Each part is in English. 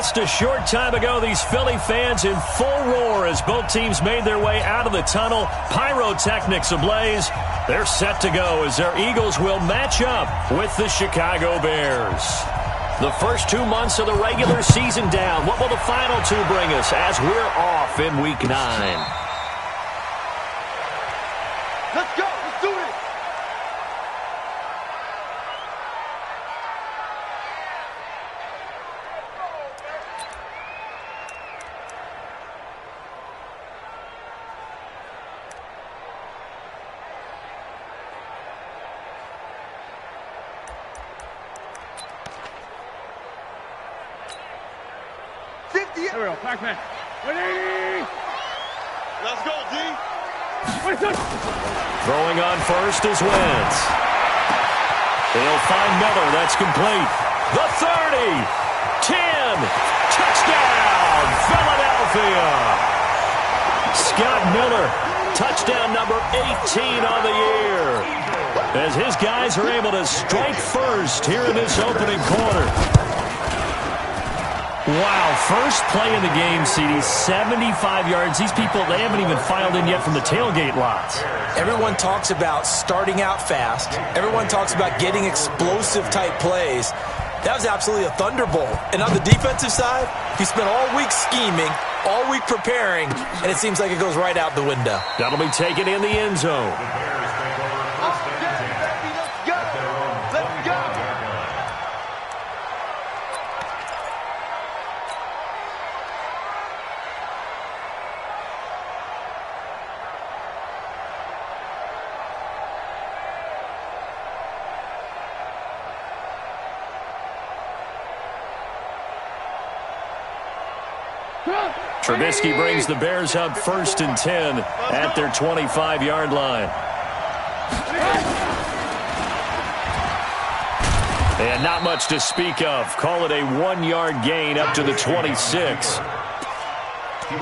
Just a short time ago, these Philly fans in full roar as both teams made their way out of the tunnel. Pyrotechnics ablaze. They're set to go as their Eagles will match up with the Chicago Bears. The first 2 months of the regular season down. What will the final two bring us as we're off in Week 9? Let's go. Let's do it. There we go, Pac-Man. 180! Let's go, D. Throwing on first is Wentz. They'll find Miller. That's complete. The 30. 10. Touchdown, Philadelphia. Scott Miller, touchdown number 18 on the year. As his guys are able to strike first here in this opening quarter. Wow, first play of the game, CD, 75 yards. These people, they haven't even filed in yet from the tailgate lots. Everyone talks about starting out fast. Everyone talks about getting explosive-type plays. That was absolutely a thunderbolt. And on the defensive side, he spent all week scheming, all week preparing, and it seems like it goes right out the window. That'll be taken in the end zone. Trubisky brings the Bears up 1st and 10 at their 25-yard line. And not much to speak of. Call it a 1-yard gain up to the 26.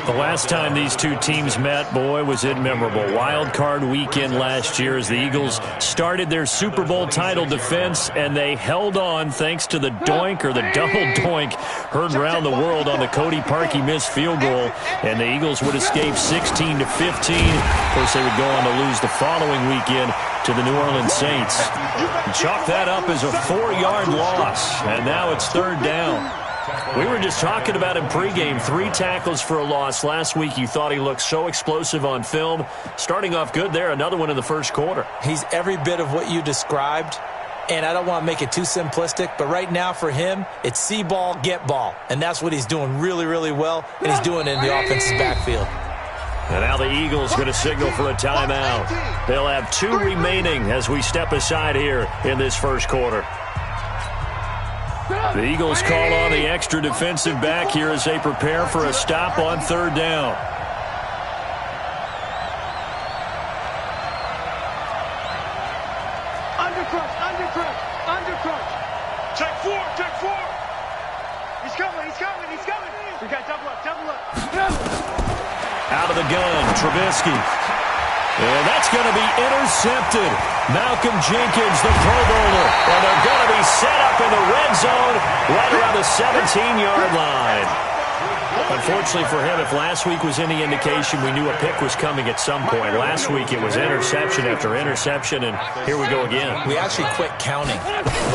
The last time these two teams met, boy, was it memorable. Wild card weekend last year as the Eagles started their Super Bowl title defense, and they held on thanks to the doink or the double doink heard around the world on the Cody Parkey missed field goal, and the Eagles would escape 16-15. Of course, they would go on to lose the following weekend to the New Orleans Saints. Chalk that up as a 4-yard loss, and now it's 3rd down. We were just talking about him pregame. 3 tackles for a loss. Last week you thought he looked so explosive on film. Starting off good there. Another one in the first quarter. He's every bit of what you described. And I don't want to make it too simplistic, but right now for him, it's see ball, get ball. And that's what he's doing really, really well. And he's doing it in the offense's backfield. And now the Eagles going to signal for a timeout. They'll have 2 remaining as we step aside here in this first quarter. The Eagles call on the extra defensive back here as they prepare for a stop on 3rd down. Undercrunch, undercrunch, undercrunch. Check 4, check 4. He's coming, he's coming, he's coming. We got double up, double up. Out of the gun, Trubisky. And that's going to be intercepted. Malcolm Jenkins, the Pro Bowler. And they're going to be set up in the red zone right around the 17-yard line. Unfortunately for him, if last week was any indication, we knew a pick was coming at some point. Last week it was interception after interception, and here we go again. We actually quit counting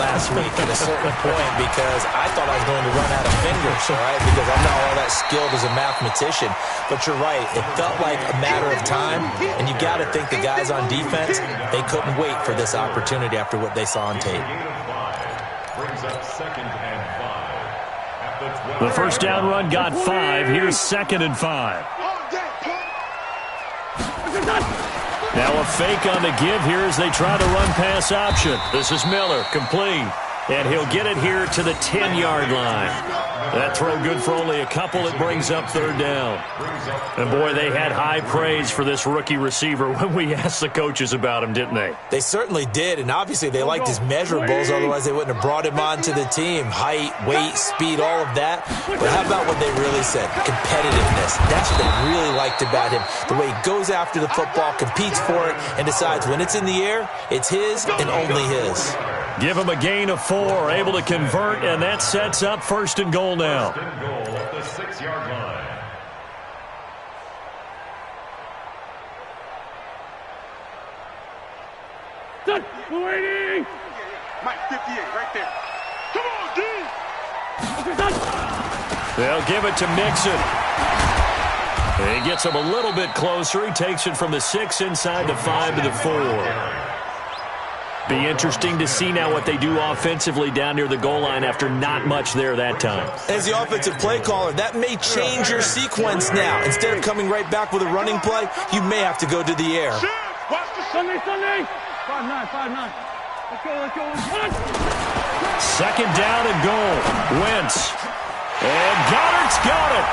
last week at a certain point because I thought I was going to run out of fingers, all right, because I'm not all that skilled as a mathematician. But you're right, it felt like a matter of time, and you got to think the guys on defense, they couldn't wait for this opportunity after what they saw on tape. Brings up 2nd and 5. The first down run got 5. Here's 2nd and 5. Now a fake on the give here as they try to run pass option. This is Miller, complete. And he'll get it here to the 10-yard line. That throw good for only a couple. It brings up 3rd down. And, boy, they had high praise for this rookie receiver when we asked the coaches about him, didn't they? They certainly did, and obviously they liked his measurables. Otherwise they wouldn't have brought him onto the team. Height, weight, speed, all of that. But how about what they really said? Competitiveness. That's what they really liked about him. The way he goes after the football, competes for it, and decides when it's in the air, it's his and only his. Give him a gain of 4, able to convert, and that sets up 1st and goal now. 1st and goal at the 6-yard line. Waiting! Mike, 58, right there. Come on, D! They'll give it to Mixon. He gets him a little bit closer. He takes it from the 6 inside the 5 to the 4. Be interesting to see now what they do offensively down near the goal line after not much there that time. As the offensive play caller, that may change your sequence now. Instead of coming right back with a running play, you may have to go to the air. Watch the Sunday! 5-9. Let's go. 2nd down and goal. Wentz. And Goddard's got it.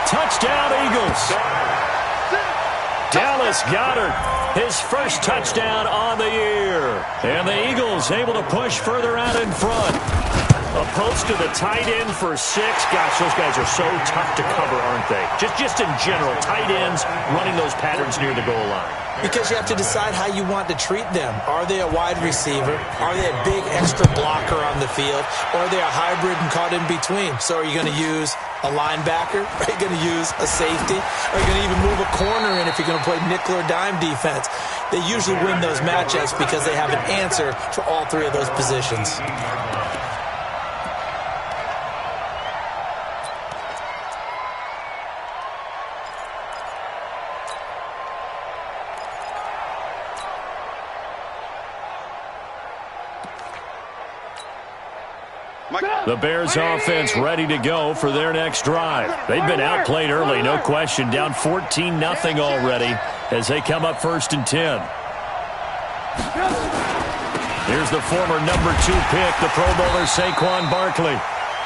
Touchdown, Eagles. Dallas Goedert, his first touchdown on the year. And the Eagles able to push further out in front. A post to the tight end for 6. Gosh, those guys are so tough to cover, aren't they? Just in general, tight ends running those patterns near the goal line. Because you have to decide how you want to treat them. Are they a wide receiver? Are they a big extra blocker on the field? Or are they a hybrid and caught in between? So are you going to use a linebacker? Are you going to use a safety? Are you going to even move a corner in if you're going to play nickel or dime defense? They usually win those matchups because they have an answer for all 3 of those positions. The Bears offense ready to go for their next drive. They've been outplayed early, no question. Down 14-0 already as they come up 1st and 10. Here's the former number 2 pick, the Pro Bowler Saquon Barkley.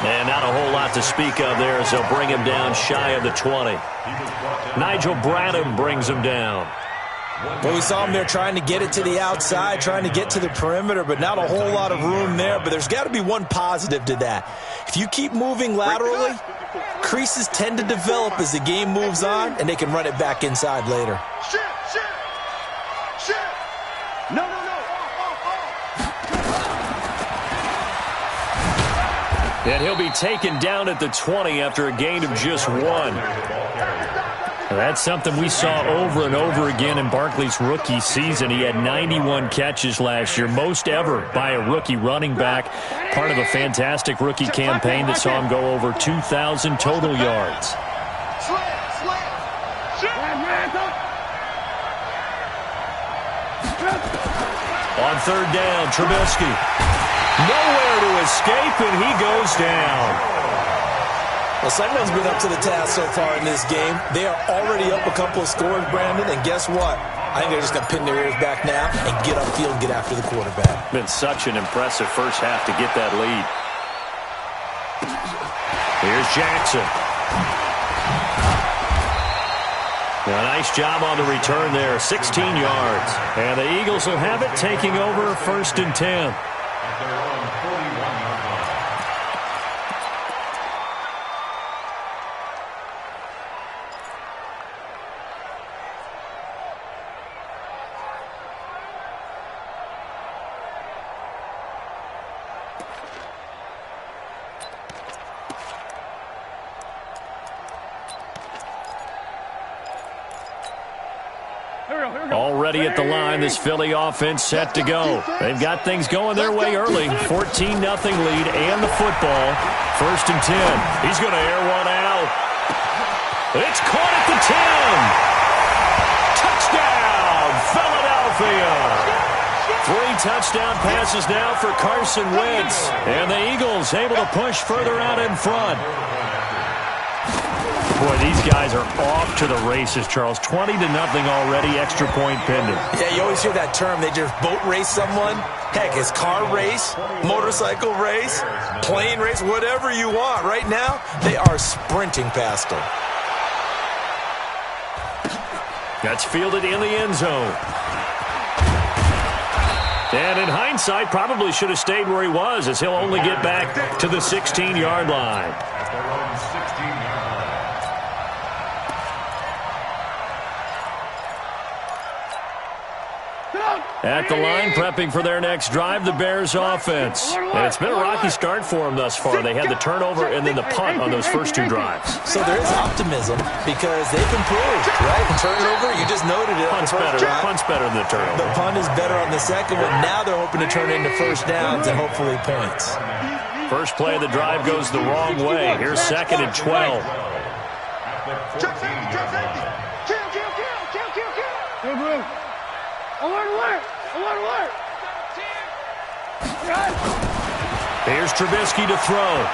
And not a whole lot to speak of there as they'll bring him down shy of the 20. Nigel Bradham brings him down. Well, we saw him there trying to get it to the outside, trying to get to the perimeter, but not a whole lot of room there. But there's got to be one positive to that. If you keep moving laterally, creases tend to develop as the game moves on, and they can run it back inside later. Shit! No. And he'll be taken down at the 20 after a gain of just 1. That's something we saw over and over again in Barkley's rookie season. He had 91 catches last year, most ever by a rookie running back. Part of a fantastic rookie campaign that saw him go over 2,000 total yards. On 3rd down, Trubisky. Nowhere to escape, and he goes down. Well, someone's been up to the task so far in this game. They are already up a couple of scores, Brandon, and guess what? I think they're just going to pin their ears back now and get upfield and get after the quarterback. Been such an impressive first half to get that lead. Here's Jackson. A nice job on the return there, 16 yards. And the Eagles will have it, taking over 1st and 10. Already at the line, this Philly offense set to go. They've got things going their way early. 14-0 lead and the football. 1st and 10. He's going to air one out. It's caught at the 10. Touchdown, Philadelphia. 3 touchdown passes now for Carson Wentz. And the Eagles able to push further out in front. Boy, these guys are off to the races, Charles. 20-0 already, extra point pending. Yeah, you always hear that term. They just boat race someone. Heck, it's car race, motorcycle race, plane race, whatever you want. Right now, they are sprinting past them. That's fielded in the end zone. And in hindsight, probably should have stayed where he was, as he'll only get back to the 16-yard line. At the line, prepping for their next drive, the Bears offense. And it's been a rocky start for them thus far. They had the turnover and then the punt on those first two drives. So there is optimism because they've improved, right? Turnover, you just noted it on the first drive. Punt's better than the turnover. The punt is better on the second one. Now they're hoping to turn it into first downs and hopefully points. First play of the drive goes the wrong way. Here's 2nd and 12. Here's Trubisky to throw.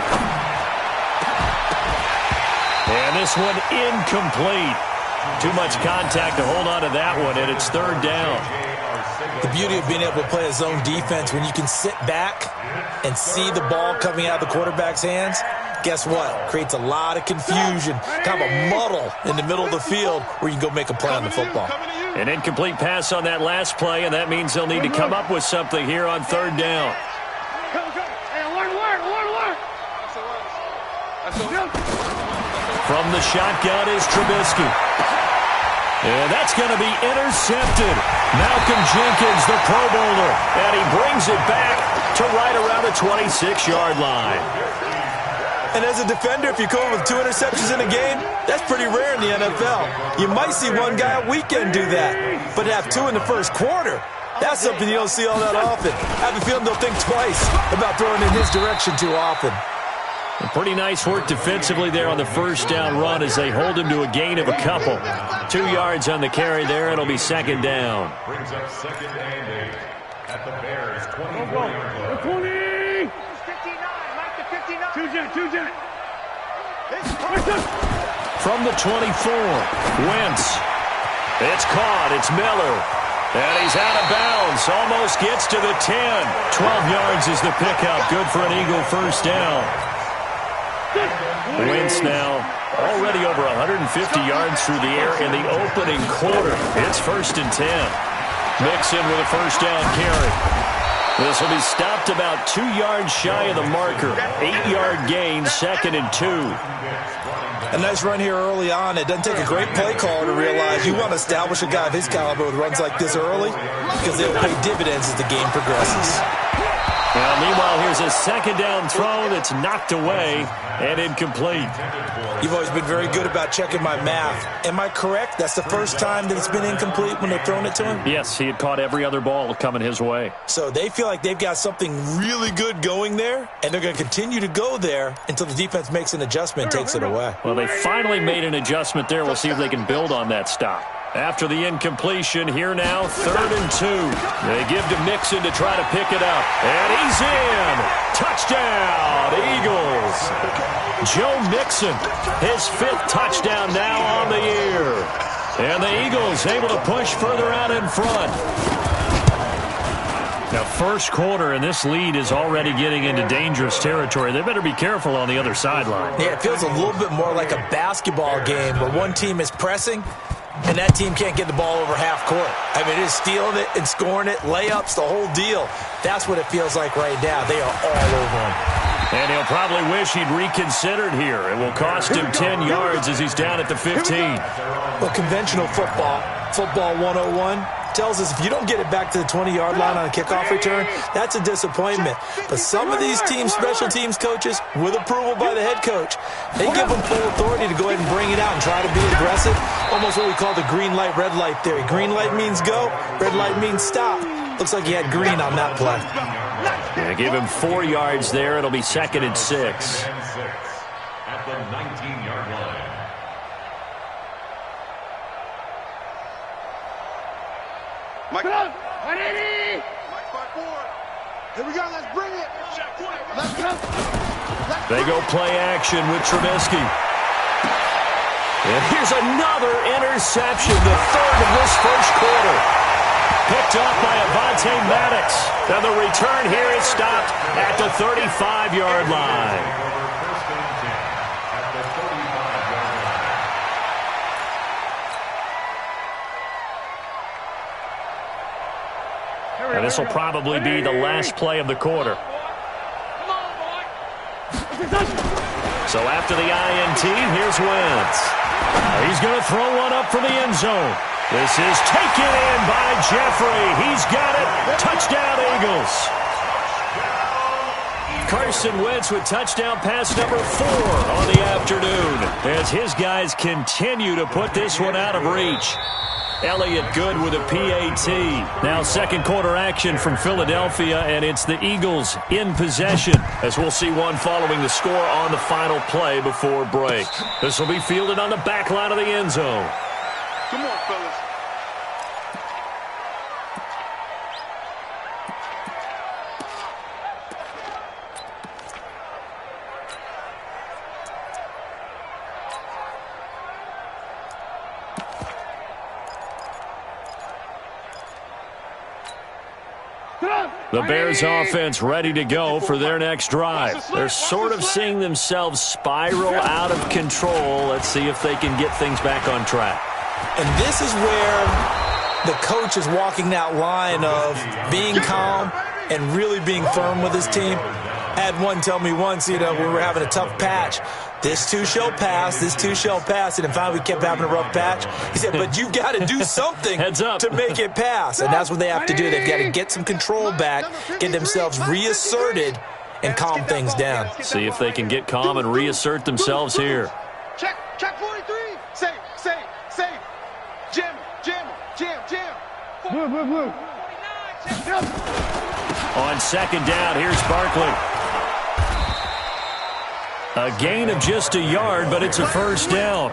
And this one incomplete. Too much contact to hold on to that one, and it's 3rd down. The beauty of being able to play a zone defense, when you can sit back and see the ball coming out of the quarterback's hands, guess what? Creates a lot of confusion, kind of a muddle in the middle of the field where you can go make a play on the football. An incomplete pass on that last play, and that means they'll need to come up with something here on 3rd down. From the shotgun is Trubisky. And that's going to be intercepted. Malcolm Jenkins, the Pro Bowler, and he brings it back to right around the 26-yard line. And as a defender, if you come with 2 interceptions in a game, that's pretty rare in the NFL. You might see one guy a weekend do that, but to have 2 in the first quarter, that's something you don't see all that often. I have a feeling they'll think twice about throwing in his direction too often. A pretty nice work defensively there on the first down run as they hold him to a gain of a couple. 2 yards on the carry there. It'll be 2nd down. Brings up 2nd and 8 at the Bears' 24-yard line. 59. From the 24, Wentz. It's caught. It's Miller. And he's out of bounds. Almost gets to the 10. 12 yards is the pickup. Good for an Eagle first down. Wentz now already over 150 yards through the air in the opening quarter. It's 1st and 10. Mixon with a first down carry. This will be stopped about 2 yards shy of the marker. 8-yard gain, 2nd and 2. A nice run here early on. It doesn't take a great play caller to realize you want to establish a guy of his caliber with runs like this early because they'll pay dividends as the game progresses. Now, meanwhile, here's a 2nd down throw that's knocked away and incomplete. You've always been very good about checking my math. Am I correct? That's the first time that it's been incomplete when they've thrown it to him? Yes, he had caught every other ball coming his way. So they feel like they've got something really good going there, and they're going to continue to go there until the defense makes an adjustment and takes it away. Well, they finally made an adjustment there. We'll see if they can build on that stop. After the incompletion, here now, 3rd and 2. They give to Mixon to try to pick it up. And he's in! Touchdown, Eagles! Joe Mixon, his 5th touchdown now on the year. And the Eagles able to push further out in front. Now, first quarter, and this lead is already getting into dangerous territory. They better be careful on the other sideline. Yeah, it feels a little bit more like a basketball game where one team is pressing and that team can't get the ball over half court. I mean, it is stealing it and scoring it, layups, the whole deal. That's what it feels like right now. They are all over him. And he'll probably wish he'd reconsidered here. It will cost him 10 yards as he's down at the 15. Well, conventional football 101, tells us if you don't get it back to the 20-yard line on a kickoff return, that's a disappointment. But some of these teams, special teams coaches, with approval by the head coach, they give them full authority to go ahead and bring it out and try to be aggressive. Almost what we call the green light, red light theory. Green light means go, red light means stop. Looks like he had green on that play. Yeah, give him 4 yards there. It'll be 2nd and 6. At the 19-yard line. Mike, 180. Mike, 5-4. Here we go. Let's bring it. Let's go. They go play action with Trubisky. And here's another interception, the 3rd of this first quarter. Picked up by Avonte Maddox. And the return here is stopped at the 35-yard line. And this will probably be the last play of the quarter. So after the INT, here's Wentz. He's going to throw one up for the end zone. This is taken in by Jeffrey. He's got it. Touchdown, Eagles. Carson Wentz with touchdown pass number 4 on the afternoon as his guys continue to put this one out of reach. Elliott good with a PAT. Now second quarter action from Philadelphia, and it's the Eagles in possession as we'll see one following the score on the final play before break. This will be fielded on the back line of the end zone. Come on, fellas. The Bears offense ready to go for their next drive. They're sort of seeing themselves spiral out of control. Let's see if they can get things back on track. And this is where the coach is walking that line of being calm and really being firm with his team. I had one tell me once, we were having a tough patch. This too shall pass, this too shall pass. And finally we kept having a rough patch. He said, but you've got to do something to make it pass. And that's what they have to do. They've got to get some control back, get themselves reasserted, and calm things down. See if they can get calm and reassert themselves here. Check 43. Safe. Jam. Blue. On second down, here's Barkley. A gain of just a yard, but it's a first down.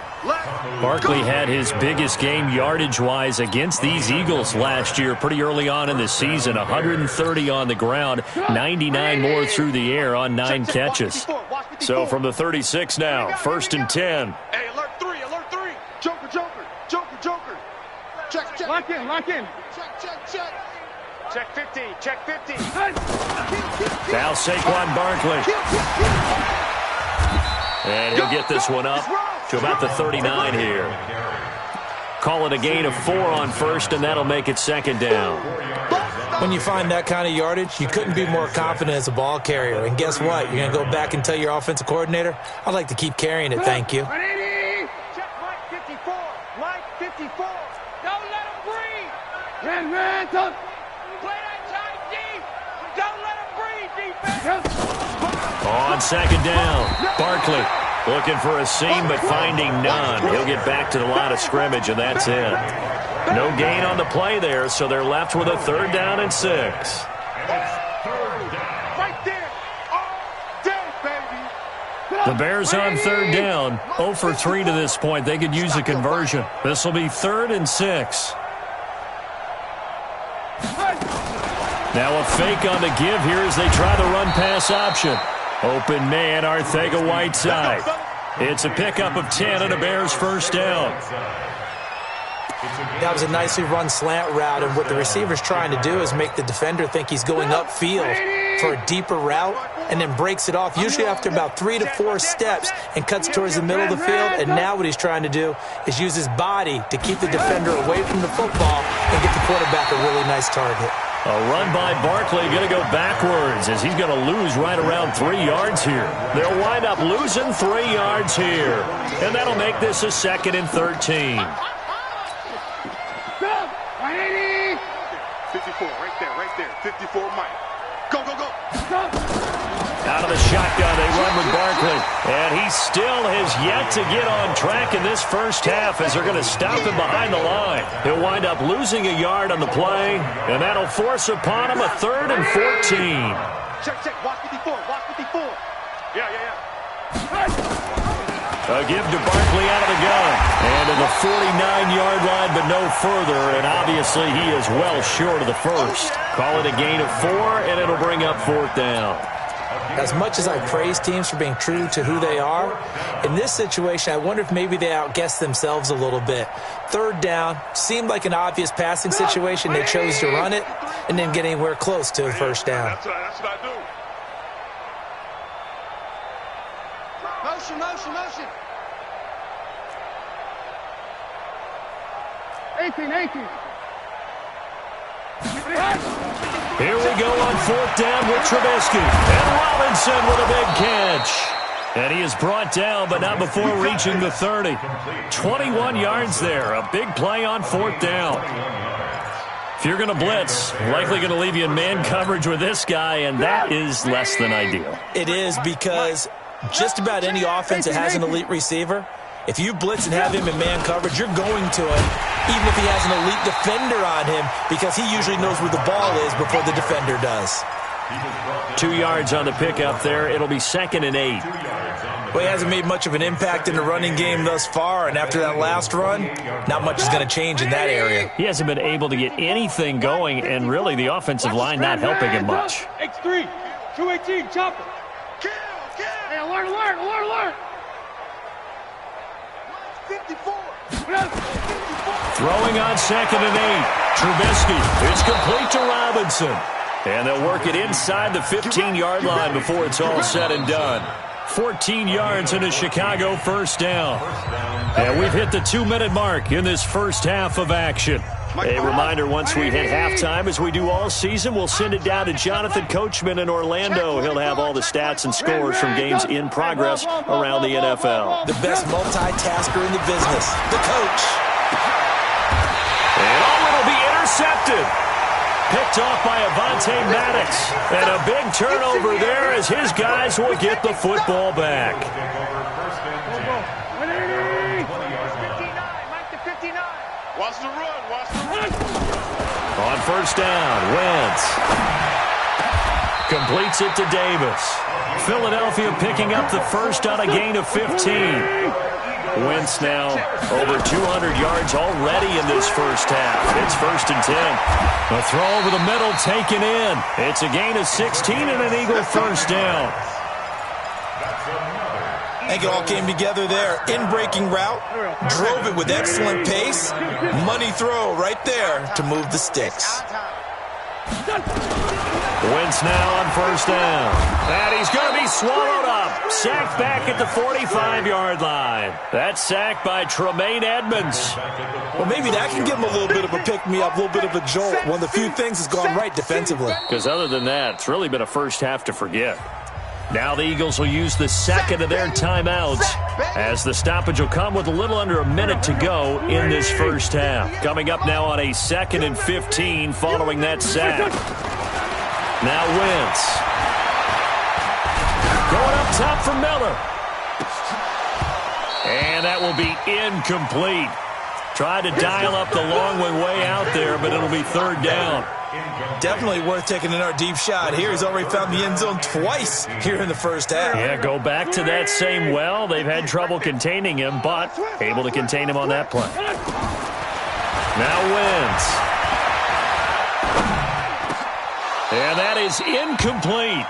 Barkley had his biggest game yardage-wise against these Eagles last year pretty early on in the season. 130 on the ground, 99 more through the air on 9 catches. So from the 36 now, first and 10. Hey, alert 3. Joker. Check. Lock in. Check. Check 50. Now Saquon Barkley. And he'll get this one up to about the 39 here. Call it a gain of 4 on first, and that'll make it second down. When you find that kind of yardage, you couldn't be more confident as a ball carrier. And guess what? You're going to go back and tell your offensive coordinator, I'd like to keep carrying it, thank you. Check Mike 54. Don't let him breathe. Ran. Play that tight deep. Don't let him breathe, defense. On second down, Barkley looking for a seam but finding none. He'll get back to the line of scrimmage, and that's it. No gain on the play there, so they're left with a 3rd down and 6. Right there. All day, baby. The Bears on 3rd down, 0 for 3 to this point. They could use a conversion. This will be 3rd and 6. Now a fake on the give here as they try the run-pass option. Open man, Arcega-Whiteside. It's a pickup of 10 and a Bears first down. That was a nicely run slant route, and what the receiver's trying to do is make the defender think he's going upfield for a deeper route and then breaks it off, usually after about 3 to 4 steps, and cuts towards the middle of the field. And now what he's trying to do is use his body to keep the defender away from the football and get the quarterback a really nice target. A run by Barkley going to go backwards as he's going to lose right around 3 yards here. They'll wind up losing 3 yards here. And that'll make this a 2nd and 13. 54, right there. 54, Mike. Go. Out of the shotgun, they run with Barkley. And he still has yet to get on track in this first half as they're going to stop him behind the line. He'll wind up losing a yard on the play, and that'll force upon him a 3rd and 14. Check. Watch 54. Yeah. A give to Barkley out of the gun. And to the 49-yard line, but no further. And obviously he is well short of the first. Call it a gain of 4, and it'll bring up 4th down. As much as I praise teams for being true to who they are, in this situation, I wonder if maybe they outguessed themselves a little bit. 3rd down, seemed like an obvious passing situation. They chose to run it and didn't get anywhere close to a first down. That's what I do. Motion. 18. Here we go on 4th down with Trubisky. And Robinson with a big catch. And he is brought down, but not before reaching the 30. 21 yards there. A big play on 4th down. If you're going to blitz, likely going to leave you in man coverage with this guy, and that is less than ideal. It is, because just about any offense that has an elite receiver, if you blitz and have him in man coverage, you're going to him, even if he has an elite defender on him, because he usually knows where the ball is before the defender does. 2 yards on the pickup there. It'll be 2nd and 8. Well, he hasn't made much of an impact in the running game thus far, and after that last run, not much is going to change in that area. He hasn't been able to get anything going, and really the offensive line not helping him much. X3, 218, chopper. Hey, alert. 54. Throwing on 2nd and 8. Trubisky. It's complete to Robinson. And they'll work it inside the 15-yard line before it's all said and done. 14 yards and a Chicago 1st down. And we've hit the 2-minute mark in this first half of action. A reminder, once we hit halftime, as we do all season, we'll send it down to Jonathan Coachman in Orlando. He'll have all the stats and scores from games in progress around the NFL. The best multitasker in the business, the coach. And it'll be intercepted. Picked off by Avonte Maddox. And a big turnover there as his guys will get the football back. Watch the run. On 1st down, Wentz completes it to Davis. Philadelphia picking up the first on a gain of 15. Wentz now over 200 yards already in this first half. It's 1st and 10. A throw over the middle taken in. It's a gain of 16 and an Eagle 1st down. I think it all came together there. In-breaking route, drove it with excellent pace. Money throw right there to move the sticks. Wentz now on 1st down. And he's going to be swallowed up. Sacked back at the 45-yard line. That's sacked by Tremaine Edmonds. Well, maybe that can give him a little bit of a pick-me-up, a little bit of a jolt. One of the few things has gone right defensively. Because other than that, it's really been a first half to forget. Now the Eagles will use the second of their timeouts as the stoppage will come with a little under a minute to go in this first half. Coming up now on a 2nd and 15 following that sack. Now Wentz. Going up top for Miller. And that will be incomplete. Tried to dial up the long one way out there, but it'll be 3rd down. Definitely worth taking another deep shot here. He's already found the end zone twice here in the first half. Yeah, go back to that same well. They've had trouble containing him, but able to contain him on that play. Now Wentz. And that is incomplete.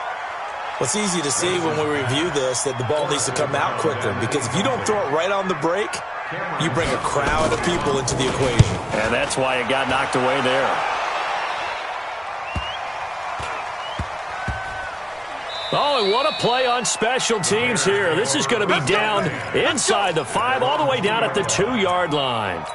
Well, it's easy to see when we review this that the ball needs to come out quicker, because if you don't throw it right on the break, you bring a crowd of people into the equation. And that's why it got knocked away there. Oh, and what a play on special teams here. This is going to be down inside the 5, all the way down at the 2-yard line.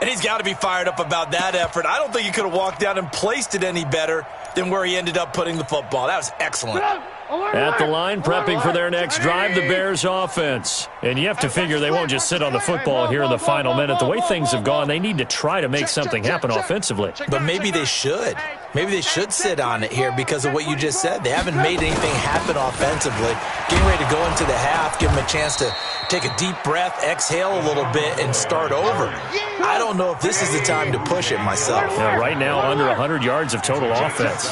And he's got to be fired up about that effort. I don't think he could have walked down and placed it any better than where he ended up putting the football. That was excellent. At the line, prepping for their next drive, the Bears offense. And you have to figure they won't just sit on the football here in the final minute. The way things have gone, they need to try to make something happen offensively. But maybe they should. Maybe they should sit on it here because of what you just said. They haven't made anything happen offensively. Getting ready to go into the half, give them a chance to take a deep breath, exhale a little bit, and start over. I don't know if this is the time to push it myself. Yeah, right now, under 100 yards of total offense.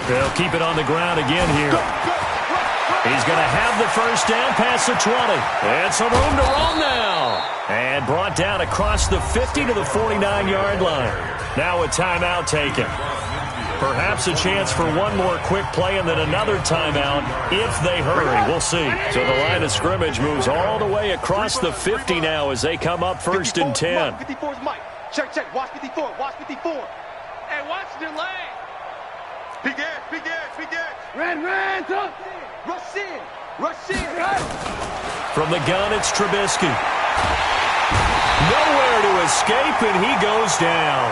They'll keep it on the ground again here. He's going to have the first down past the 20. And some room to roam now. And brought down across the 50 to the 49-yard line. Now a timeout taken. Perhaps a chance for one more quick play and then another timeout if they hurry. We'll see. So the line of scrimmage moves all the way across the 50 now as they come up 1st and 10. 54's Mike. Check. Watch 54. Watch 54. Hey, watch the lane. Big edge. Ran. Rush in. From the gun, it's Trubisky. Nowhere to escape, and he goes down.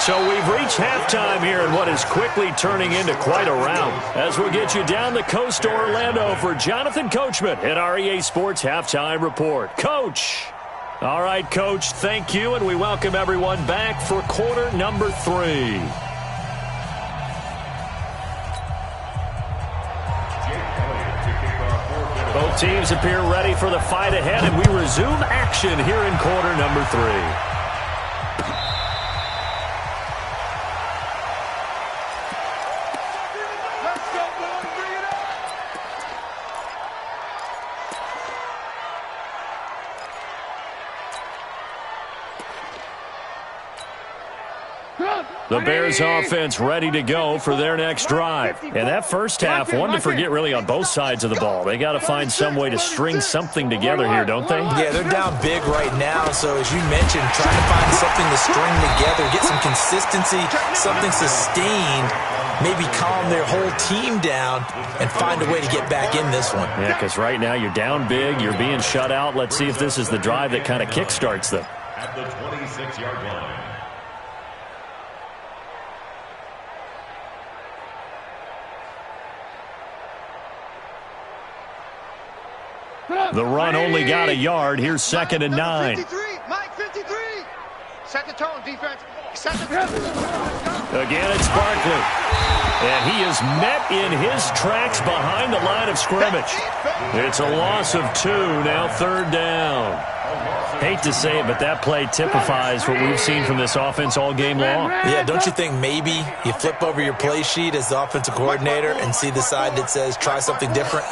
So we've reached halftime here in what is quickly turning into quite a rout. As we'll get you down the coast to Orlando for Jonathan Coachman at our EA Sports Halftime Report. Coach. All right, Coach, thank you, and we welcome everyone back for quarter number 3. Both teams appear ready for the fight ahead, and we resume action here in quarter number 3. The Bears offense ready to go for their next drive. And that first half, one to forget really on both sides of the ball. They got to find some way to string something together here, don't they? Yeah, they're down big right now. So as you mentioned, trying to find something to string together, get some consistency, something sustained, maybe calm their whole team down and find a way to get back in this one. Yeah, because right now you're down big, you're being shut out. Let's see if this is the drive that kind of kickstarts them. At the 26-yard line. The run only got a yard. Here's 2nd and 9. 53, Mike 53. Set the tone, defense. Set the tone. Again, it's Barkley. And he is met in his tracks behind the line of scrimmage. It's a loss of 2, now 3rd down. Hate to say it, but that play typifies what we've seen from this offense all game long. Yeah, don't you think maybe you flip over your play sheet as the offensive coordinator and see the side that says try something different?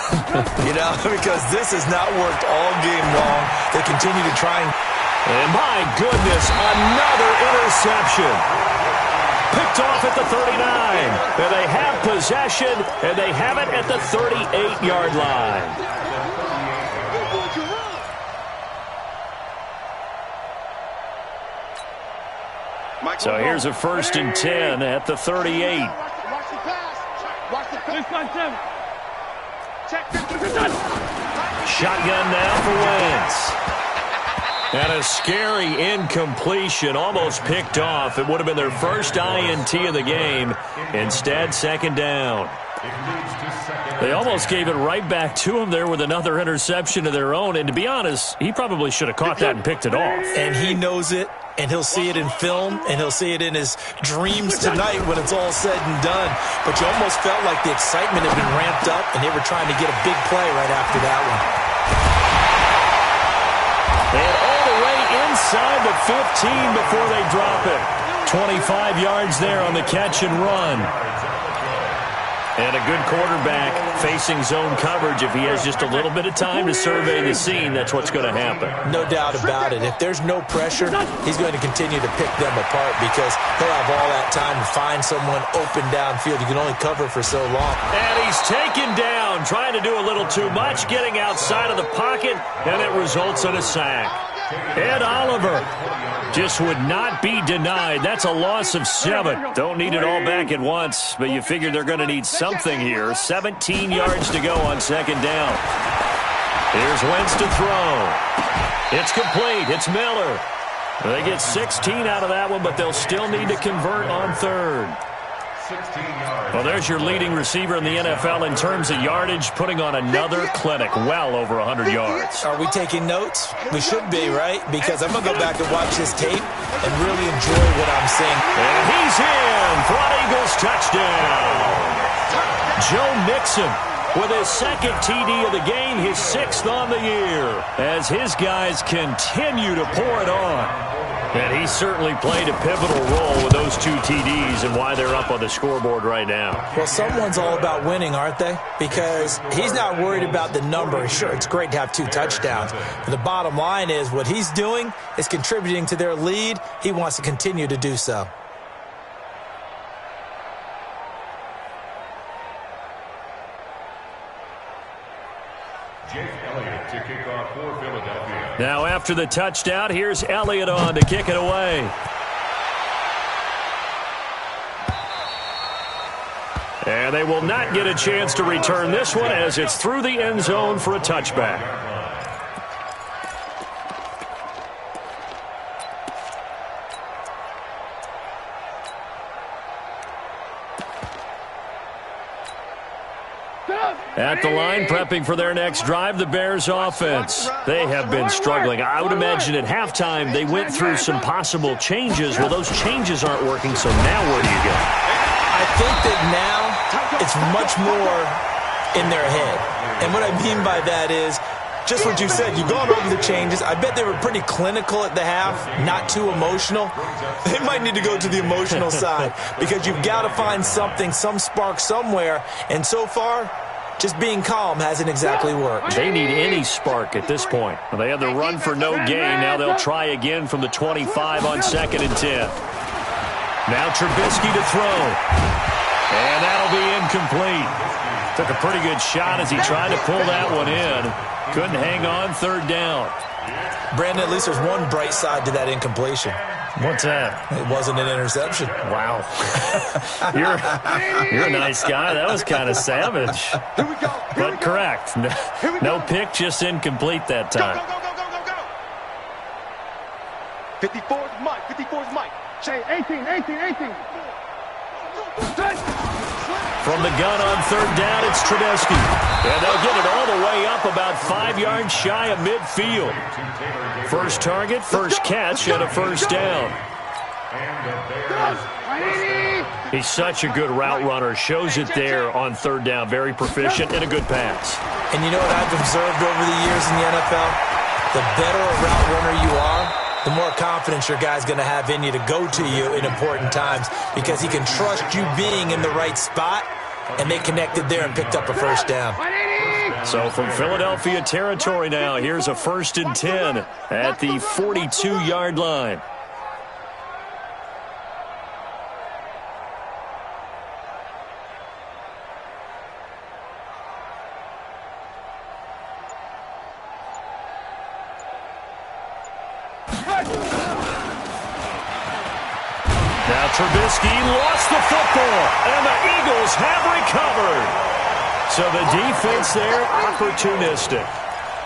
You know, because this has not worked all game long. They continue to try and my goodness, another interception. Picked off at the 39. And they have possession, and they have it at the 38-yard line. So here's a 1st and 10 at the 38. Shotgun now for Wentz. And a scary incompletion, almost picked off. It would have been their first INT of the game. Instead, 2nd down. They almost gave it right back to him there with another interception of their own. And to be honest, he probably should have caught that and picked it off. And he knows it. And he'll see it in film, and he'll see it in his dreams tonight when it's all said and done. But you almost felt like the excitement had been ramped up, and they were trying to get a big play right after that one. And all the way inside the 15 before they drop it. 25 yards there on the catch and run. And a good quarterback facing zone coverage. If he has just a little bit of time to survey the scene, that's what's going to happen. No doubt about it. If there's no pressure, he's going to continue to pick them apart because he'll have all that time to find someone open downfield. You can only cover for so long. And he's taken down, trying to do a little too much, getting outside of the pocket, and it results in a sack. Ed Oliver just would not be denied. That's a loss of 7. Don't need it all back at once, but you figure they're going to need something here. 17 yards to go on 2nd down. Here's Wentz to throw. It's complete. It's Miller. They get 16 out of that one, but they'll still need to convert on 3rd. Well, there's your leading receiver in the NFL in terms of yardage, putting on another clinic, well over 100 yards. Are we taking notes? We should be, right? Because I'm going to go back and watch this tape and really enjoy what I'm seeing. And he's in for an Eagles touchdown. Joe Mixon with his 2nd TD of the game, his 6th on the year, as his guys continue to pour it on. And he certainly played a pivotal role with those 2 TDs and why they're up on the scoreboard right now. Well, someone's all about winning, aren't they? Because he's not worried about the number. Sure, it's great to have 2 touchdowns. But the bottom line is what he's doing is contributing to their lead. He wants to continue to do so. To kick off for Philadelphia. Now after the touchdown, here's Elliott on to kick it away. And they will not get a chance to return this one as it's through the end zone for a touchback. At the line, prepping for their next drive, the Bears offense. They have been struggling. I would imagine at halftime they went through some possible changes. Well, those changes aren't working, so now where do you go? I think that now it's much more in their head. And what I mean by that is, just what you said, you've gone over the changes. I bet they were pretty clinical at the half, not too emotional. They might need to go to the emotional side because you've got to find something, some spark somewhere. And so far, just being calm hasn't exactly worked. They need any spark at this point. They had the run for no gain. Now they'll try again from the 25 on 2nd and 10. Now Trubisky to throw. And that'll be incomplete. Took a pretty good shot as he tried to pull that one in. Couldn't hang on, 3rd down. Brandon, at least there's one bright side to that incompletion. What's that? It wasn't an interception. Wow. You're a nice guy. That was kind of savage. But correct. No pick, just incomplete that time. Go. 54 is Mike. 54 is Mike. Say 18. From the gun on 3rd down, it's Trubisky. And they'll get it all the way up about 5 yards shy of midfield. First target, first catch, and a 1st down. He's such a good route runner. Shows it there on 3rd down. Very proficient and a good pass. And you know what I've observed over the years in the NFL? The better a route runner you are, the more confidence your guy's going to have in you to go to you in important times because he can trust you being in the right spot, and they connected there and picked up a 1st down. So from Philadelphia territory now, here's a 1st and 10 at the 42-yard line. Now Trubisky lost the football, and the Eagles have recovered. So the defense there, opportunistic.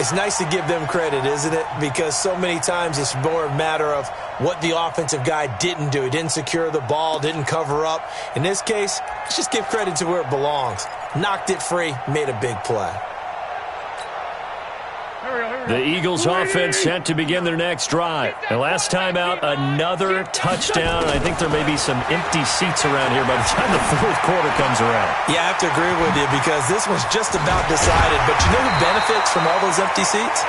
It's nice to give them credit, isn't it? Because so many times it's more a matter of what the offensive guy didn't do. He didn't secure the ball, didn't cover up. In this case, let's just give credit to where it belongs. Knocked it free, made a big play. The Eagles offense set to begin their next drive. And last time out, another touchdown. I think there may be some empty seats around here by the time the 4th quarter comes around. Yeah, I have to agree with you because this one's just about decided. But you know who benefits from all those empty seats?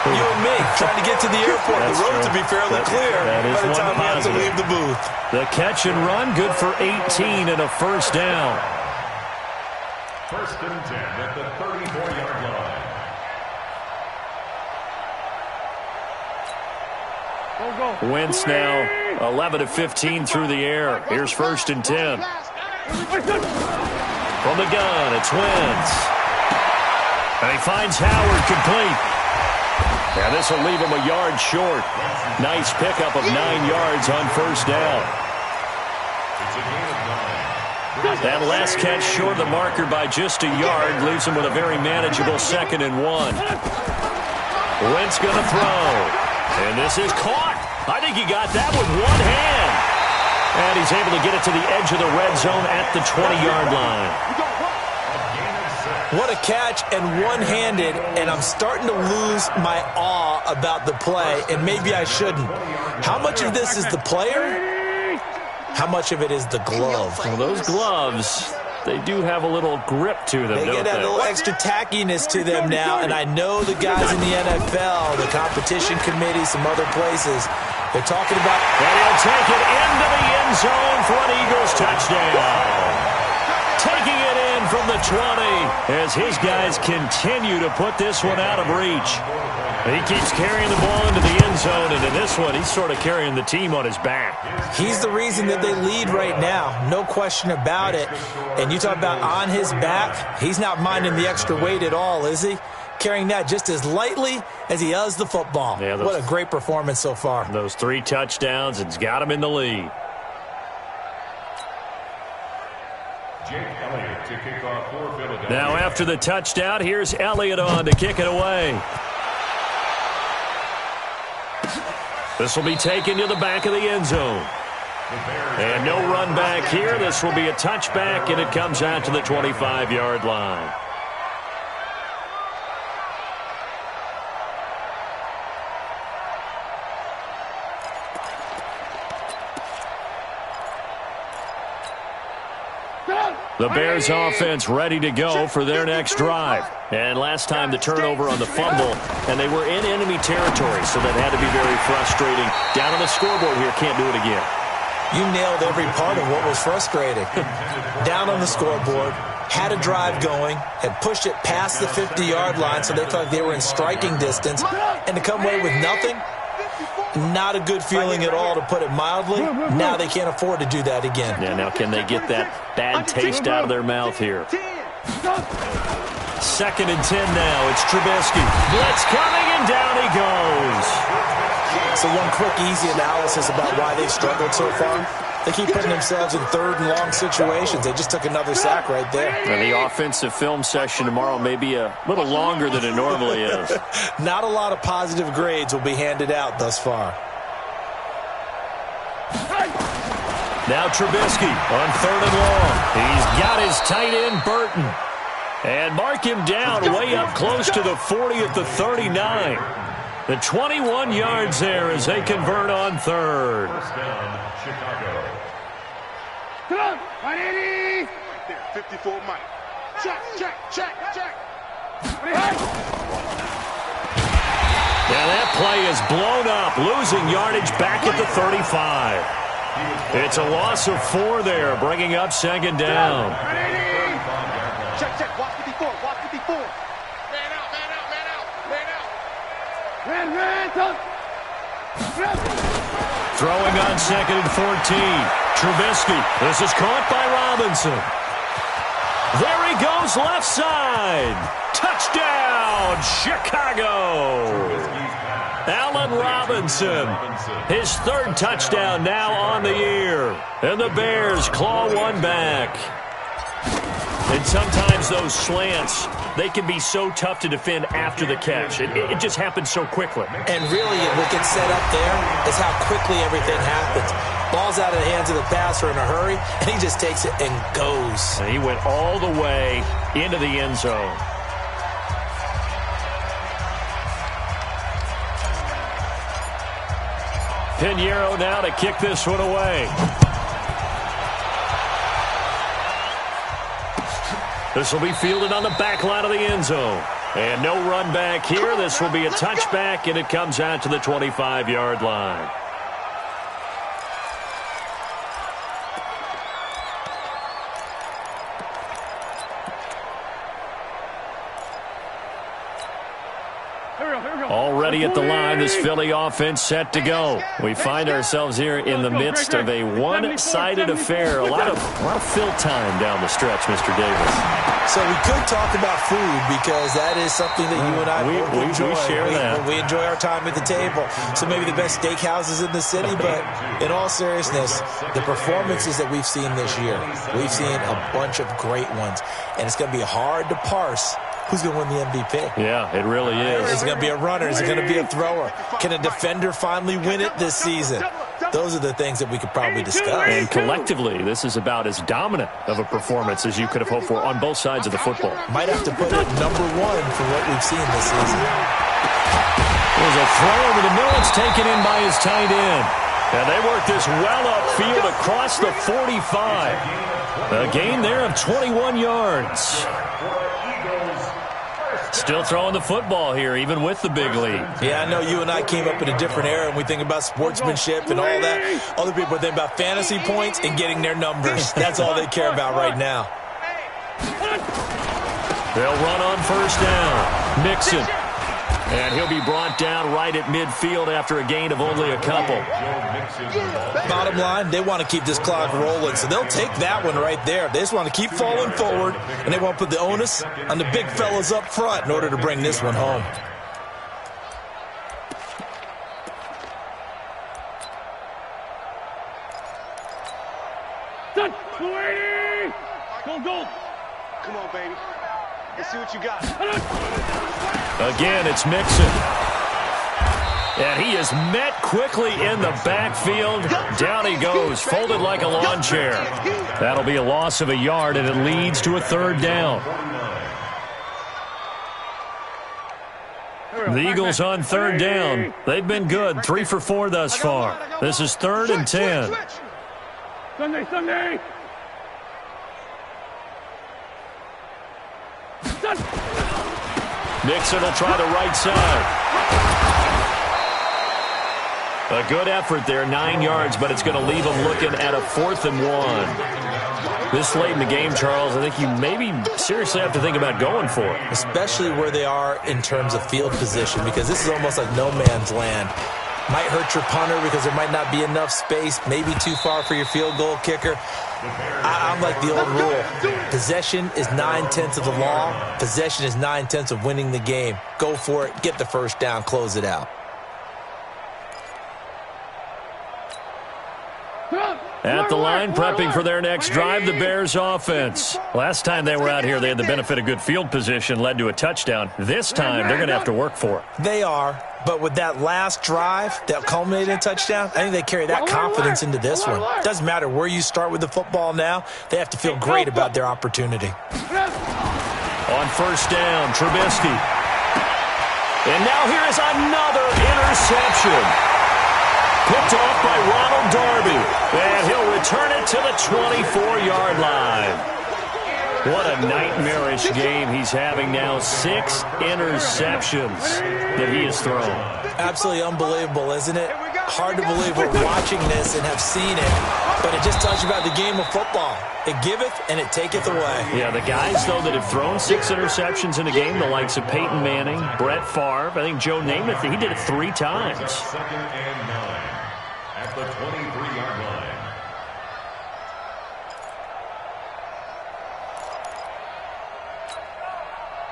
You and me, trying to get to the airport. The roads will be fairly clear by the time we have to leave the booth. The catch and run, good for 18 and a 1st down. 1st and 10 at the 34-yard line. Wentz now 11 of 15 through the air. Here's 1st and 10. From the gun, it's Wentz. And he finds Howard complete. Now this will leave him a yard short. Nice pickup of 9 yards on 1st down. That last catch short of the marker by just a yard leaves him with a very manageable 2nd and 1. Wentz going to throw. And this is caught. I think he got that with one hand. And he's able to get it to the edge of the red zone at the 20-yard line. What a catch and one-handed, and I'm starting to lose my awe about the play, and maybe I shouldn't. How much of this is the player? How much of it is the glove? Well, those gloves, they do have a little grip to them, They don't get a little extra tackiness to them now, and I know the guys in the NFL, the competition committee, some other places, they're talking about... And he'll take it into the end zone for an Eagles touchdown. Taking it in from the 20 as his guys continue to put this one out of reach. He keeps carrying the ball into the end zone, and in this one, he's sort of carrying the team on his back. He's the reason that they lead right now, no question about it. And you talk about on his back, he's not minding the extra weight at all, is he? Carrying that just as lightly as he does the football. Yeah, what a great performance so far. Those 3 touchdowns, it's got him in the lead. Now after the touchdown, here's Elliott on to kick it away. This will be taken to the back of the end zone. And no run back here. This will be a touchback, and it comes out to the 25-yard line. The Bears offense ready to go for their next drive. And last time the turnover on the fumble, and they were in enemy territory, so that had to be very frustrating. Down on the scoreboard here, can't do it again. You nailed every part of what was frustrating. Down on the scoreboard, had a drive going, had pushed it past the 50-yard line so they felt like they were in striking distance, and to come away with nothing, not a good feeling at all, to put it mildly. Now they can't afford to do that again. Yeah, now can they get that bad taste out of their mouth here? 2nd and 10 now. It's Trubisky. Blitz coming, and down he goes. So one quick, easy analysis about why they've struggled so far. They keep putting themselves in 3rd and long situations. They just took another sack right there. And the offensive film session tomorrow may be a little longer than it normally is. Not a lot of positive grades will be handed out thus far. Now Trubisky on 3rd and long. He's got his tight end, Burton. And mark him down way up close to the 40 at the 39. The 21 yards there as they convert on 3rd. First down, Chicago. Come on, 180. Right there, 54 Mike. Check. Now that play is blown up, losing yardage back at the 35. It's a loss of 4 there, bringing up 2nd down. 180. Check. Watch 54. Man out. Ran, touch. Throwing on 2nd and 14. Trubisky. This is caught by Robinson. There he goes, left side. Touchdown, Chicago. Allen Robinson. His 3rd touchdown now on the year. And the Bears claw one back. And sometimes those slants, they can be so tough to defend after the catch. It just happens so quickly. And really, what gets set up there is how quickly everything happens. Ball's out of the hands of the passer in a hurry, and he just takes it and goes. And he went all the way into the end zone. Pinheiro now to kick this one away. This will be fielded on the back line of the end zone. And no run back here. This will be a touchback, and it comes out to the 25-yard line. Already at the line, this Philly offense set to go. We find ourselves here in the midst of a one-sided affair. A lot of fill time down the stretch, Mr. Davis. So we could talk about food because that is something that you and I both enjoy. We share that. We enjoy our time at the table. So maybe the best steakhouses in the city, but in all seriousness, the performances that we've seen this year, we've seen a bunch of great ones. And it's going to be hard to parse who's going to win the MVP. Yeah, it really is. Is it going to be a runner? Is it going to be a thrower? Can a defender finally win it this season? Those are the things that we could probably discuss. And collectively, this is about as dominant of a performance as you could have hoped for on both sides of the football. Might have to put it #1 for what we've seen this season. There's a throw over the middle. It's taken in by his tight end. And they work this well upfield across the 45. A gain there of 21 yards. Still throwing the football here, even with the big lead. Yeah, I know you and I came up in a different era, and we think about sportsmanship and all that. Other people think about fantasy points and getting their numbers. That's all they care about right now. They'll run on 1st down. Mixon. And he'll be brought down right at midfield after a gain of only a couple. Bottom line, they want to keep this clock rolling, so they'll take that one right there. They just want to keep falling forward, and they want to put the onus on the big fellas up front in order to bring this one home. Go. Come on, baby. Let's see what you got. Again, it's Mixon. And he is met quickly in the backfield. Down he goes, folded like a lawn chair. That'll be a loss of a yard, and it leads to a 3rd down. The Eagles on 3rd down. They've been good, 3 for 4 thus far. This is 3rd and 10. Sunday. Mixon will try the right side. A good effort there, 9 yards, but it's going to leave him looking at a 4th and 1. This late in the game, Charles, I think you maybe seriously have to think about going for it. Especially where they are in terms of field position, because this is almost like no man's land. Might hurt your punter because there might not be enough space, maybe too far for your field goal kicker. I'm like the old rule. Possession is 9/10 of the law. Possession is 9/10 of winning the game. Go for it. Get the first down. Close it out. At the line, prepping for their next drive, the Bears offense. Last time they were out here, they had the benefit of good field position, led to a touchdown. This time, they're going to have to work for it. They are, but with that last drive that culminated in a touchdon, I think they carry that confidence into this one. Doesn't matter where you start with the football now, they have to feel great about their opportunity. On first down, Trubisky. And now here is another interception. Picked off by Ronald Darby. And he'll return it to the 24-yard line. What a nightmarish game he's having now. 6 interceptions that he has thrown. Absolutely unbelievable, isn't it? Hard to believe we're watching this and have seen it, but it just tells you about the game of football. It giveth and it taketh away. Yeah, the guys, though, that have thrown 6 interceptions in a game, the likes of Peyton Manning, Brett Favre, I think Joe Namath, he did it 3 times. 2nd and 9 at the 23-yard line.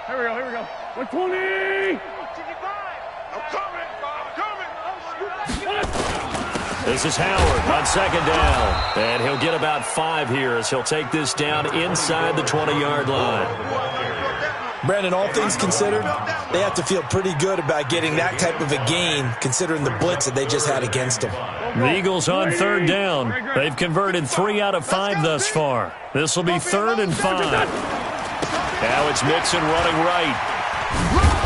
Here we go. 120! I'm coming. This is Howard on 2nd down. And he'll get about 5 here as he'll take this down inside the 20-yard line. Brandon, all things considered, they have to feel pretty good about getting that type of a gain considering the blitz that they just had against them. The Eagles on 3rd down. They've converted 3 out of 5 thus far. This will be 3rd and 5. Now it's Mixon running right.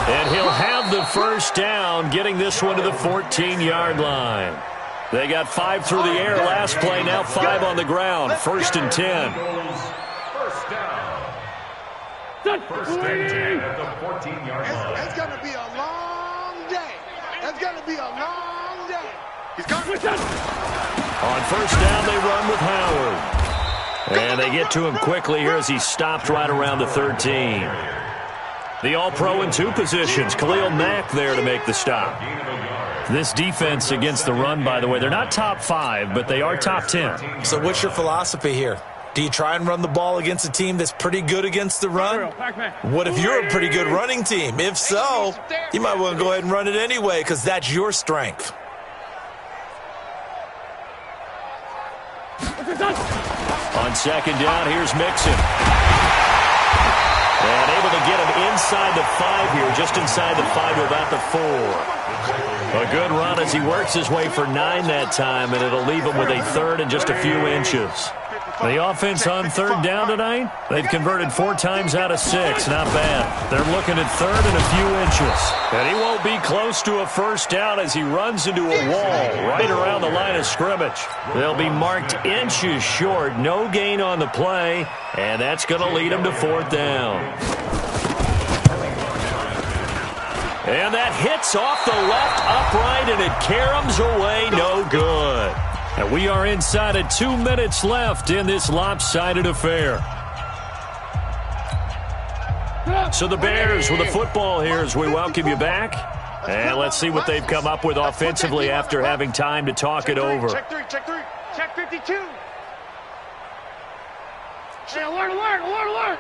And he'll have the first down, getting this one to the 14-yard line. They got 5 through the air last play, now 5 on the ground. 1st and 10. First down. First and 10 at the 14-yard line. It's going to be a long day. It's going to be a long day. He's coming. On first down, they run with Howard. And they get to him quickly here as he stopped right around the 13. The All-Pro in 2 positions. Khalil Mack there to make the stop. This defense against the run, by the way, they're not top 5, but they are top 10. So what's your philosophy here? Do you try and run the ball against a team that's pretty good against the run? What if you're a pretty good running team? If so, you might want to go ahead and run it anyway because that's your strength. On 2nd down, here's Mixon. And able to get him inside the 5 here, just inside the 5 to about the 4. A good run as he works his way for 9 that time, and it'll leave him with a 3rd and just a few inches. The offense on 3rd down tonight, they've converted 4 times out of 6. Not bad. They're looking at 3rd and a few inches. And he won't be close to a first down as he runs into a wall right around the line of scrimmage. They'll be marked inches short. No gain on the play, and that's going to lead him to 4th down. And that hits off the left upright, and it caroms away. No good. And we are inside of 2 minutes left in this lopsided affair. So the Bears with the football here as we welcome you back. And let's see what they've come up with offensively after having time to talk it over. Check 3. Check 52. Hey, alert.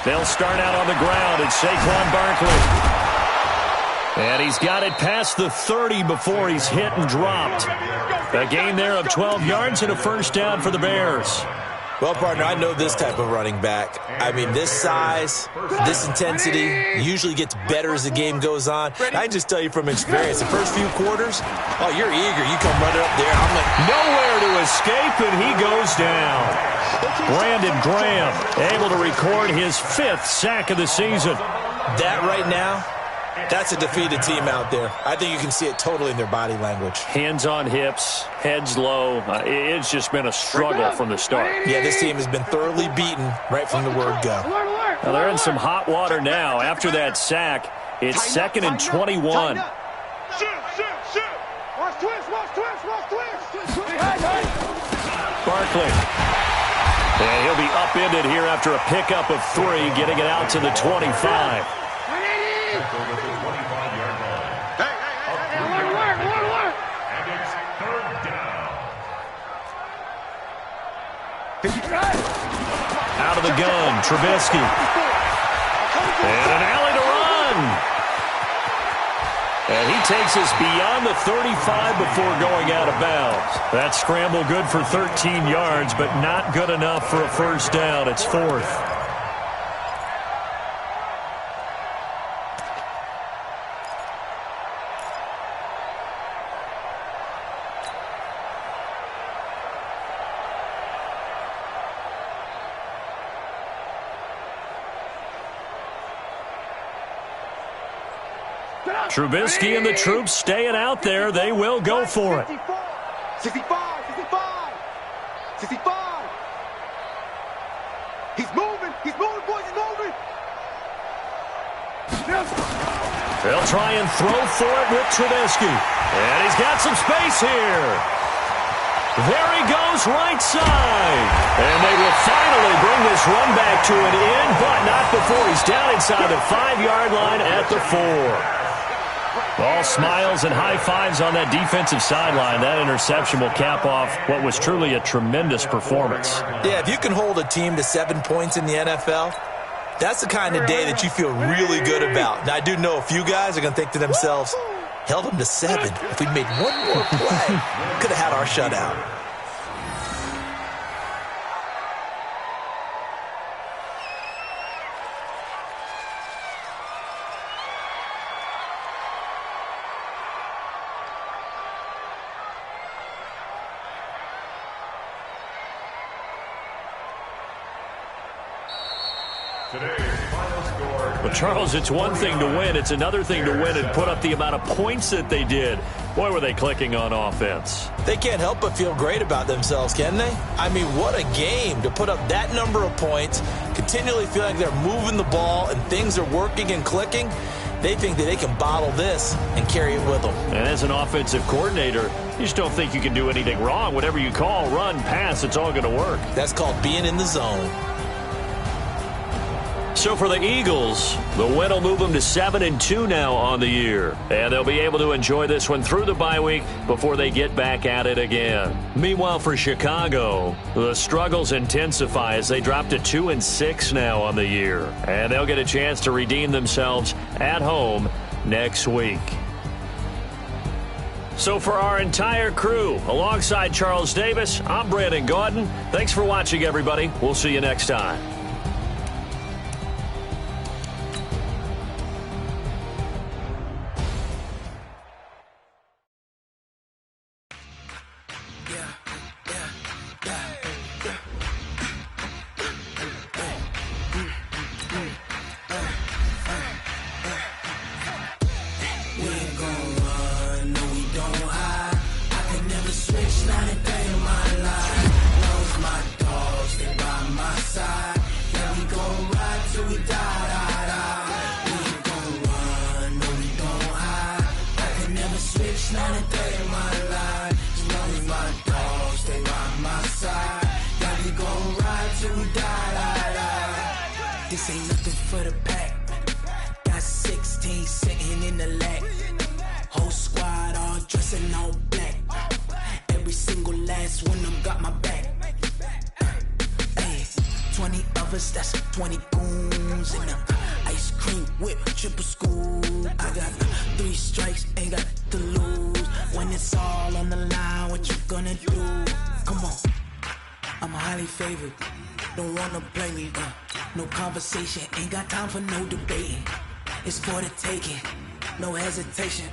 They'll start out on the ground. It's Saquon Barkley. And he's got it past the 30 before he's hit and dropped. A gain there of 12 yards and a first down for the Bears. Well, partner, I know this type of running back. I mean, this size, this intensity usually gets better as the game goes on. I can just tell you from experience, the first few quarters, oh, you're eager. You come running up there. I'm like, nowhere to escape, and he goes down. Brandon Graham able to record his 5th sack of the season. That right now That's a defeated team out there. I think you can see it totally in their body language. Hands on hips, heads low. It's just been a struggle from the start. Yeah, this team has been thoroughly beaten right from the word go. Now they're in some hot water now. After that sack, it's 2nd and 21. Barkley. And he'll be upended here after a pickup of 3, getting it out to the 25. Out of the gun, Trubisky. And an alley to run. And he takes us beyond the 35 before going out of bounds. That scramble good for 13 yards, but not good enough for a first down. It's 4th. Trubisky and the troops staying out there. They will go for it. 65. 65. He's moving, boys, he's moving. They'll try and throw for it with Trubisky. And he's got some space here. There he goes, right side. And they will finally bring this run back to an end, but not before he's down inside the 5-yard line at the 4. All smiles and high fives on that defensive sideline. That interception will cap off what was truly a tremendous performance. Yeah, if you can hold a team to 7 points in the NFL, that's the kind of day that you feel really good about. Now, I do know a few guys are going to think to themselves, held them to 7. If we'd made one more play, could have had our shutout. But, Charles, it's one thing to win. It's another thing to win and put up the amount of points that they did. Boy, were they clicking on offense. They can't help but feel great about themselves, can they? I mean, what a game to put up that number of points, continually feeling like they're moving the ball and things are working and clicking. They think that they can bottle this and carry it with them. And as an offensive coordinator, you just don't think you can do anything wrong. Whatever you call, run, pass, it's all going to work. That's called being in the zone. So for the Eagles, the win will move them to 7-2 now on the year. And they'll be able to enjoy this one through the bye week before they get back at it again. Meanwhile, for Chicago, the struggles intensify as they drop to 2-6 now on the year. And they'll get a chance to redeem themselves at home next week. So for our entire crew, alongside Charles Davis, I'm Brandon Gaudin. Thanks for watching, everybody. We'll see you next time. That's 20 goons and ice cream whip, triple school. I got 3 strikes, ain't got to lose. When it's all on the line, what you gonna do? Come on, I'm highly favored. Don't wanna play me, no conversation. Ain't got time for no debating. It's for the taking, no hesitation.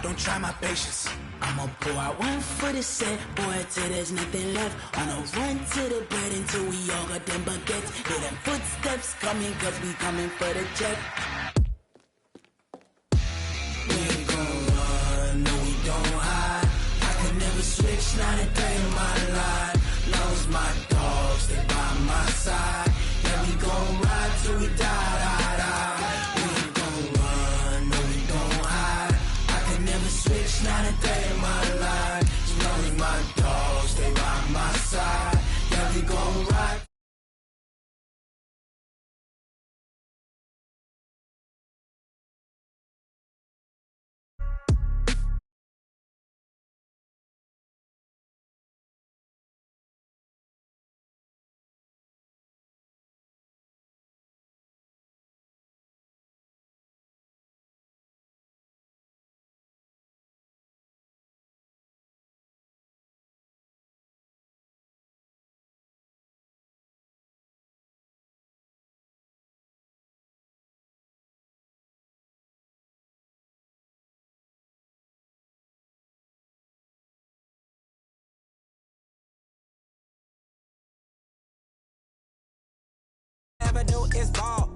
Don't try my patience. I'ma pour out one for the set, boy, till there's nothing left. On a run to the bread until we all got them baguettes. Hear them footsteps coming, cause we coming for the check. switch, not a day in my life. Long as my dogs, they by my side. Yeah, we gon' ride till we die. We ain't gon' run, no, we gon' hide. I can never switch, not a day in my life. As long as my dogs, they by my side. Yeah, we gon' ride. Never do is ball.